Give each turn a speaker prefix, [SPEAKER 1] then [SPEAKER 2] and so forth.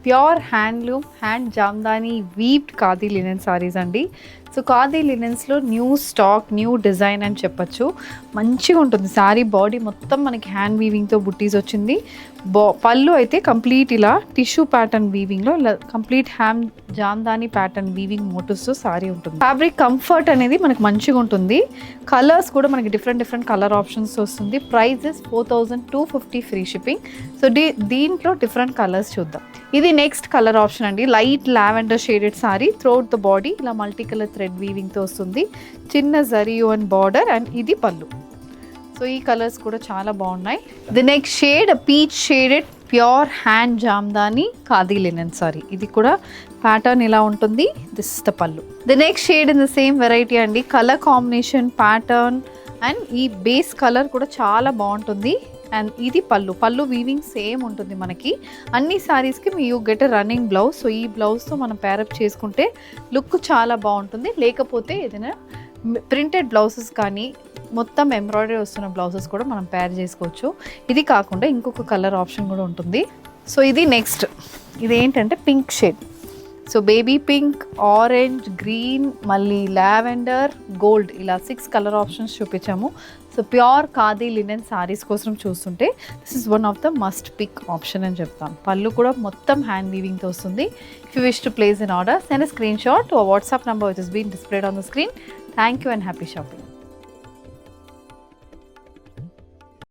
[SPEAKER 1] Pure handloom hand jamdani weaved khadi linen sarees అండి. So khadi లినెన్స్లో new stock, new design అని చెప్పచ్చు. మంచిగా ఉంటుంది శారీ. బాడీ మొత్తం మనకి హ్యాండ్ వీవింగ్తో బుట్టీస్ వచ్చింది. పళ్ళు అయితే కంప్లీట్ ఇలా టిష్యూ ప్యాటర్న్ వీవింగ్లో ఇలా complete hand jamdani pattern weaving మోటివ్స్తో సారీ ఉంటుంది. ఫ్యాబ్రిక్ కంఫర్ట్ అనేది మనకు మంచిగా ఉంటుంది. కలర్స్ కూడా మనకి డిఫరెంట్ కలర్ ఆప్షన్స్ వస్తుంది. Prices 4250 free shipping. సో దీంట్లో డిఫరెంట్ కలర్స్ చూద్దాం. ఇది నెక్స్ట్ కలర్ ఆప్షన్ అండి. Light lavender shaded saree, throughout the body ఇలా మల్టీ కలర్ థ్రెడ్ వీవింగ్తో వస్తుంది. చిన్న జరియు అండ్ బార్డర్, అండ్ ఇది పళ్ళు. సో ఈ కలర్స్ కూడా చాలా బాగున్నాయి. The next shade peach shaded pure hand Jamdani khadi linen sorry. ఇది కూడా ప్యాటర్న్ ఇలా ఉంటుంది. దిస్ ఇస్ ద పళ్ళు. The next shade in the same variety అండి. కలర్ కాంబినేషన్, ప్యాటర్న్ అండ్ ఈ బేస్ కలర్ కూడా చాలా బాగుంటుంది. అండ్ ఇది పళ్ళు వీవింగ్ సేమ్ ఉంటుంది మనకి. అన్ని శారీస్కి you get running blouse. So ఈ బ్లౌజ్తో మనం పేరప్ చేసుకుంటే లుక్ చాలా బాగుంటుంది. లేకపోతే ఏదైనా ప్రింటెడ్ బ్లౌజెస్ కానీ మొత్తం ఎంబ్రాయిడరీ వస్తున్న బ్లౌజెస్ కూడా మనం పేర్ చేసుకోవచ్చు. ఇది కాకుండా ఇంకొక కలర్ ఆప్షన్ కూడా ఉంటుంది. సో ఇది నెక్స్ట్. ఇది ఏంటంటే pink shade. So baby pink, orange, green, మళ్ళీ లావెండర్, గోల్డ్ ఇలా 6 కలర్ ఆప్షన్స్ చూపించాము. So pure khadi linen saris కోసం చూస్తుంటే this is one of the must pick option అని చెప్తాను. పళ్ళు కూడా మొత్తం హ్యాండ్ వీవింగ్తో వస్తుంది. If you wish to place in order, send a screenshot to our WhatsApp number which is being displayed on the screen. Thank you and happy shopping.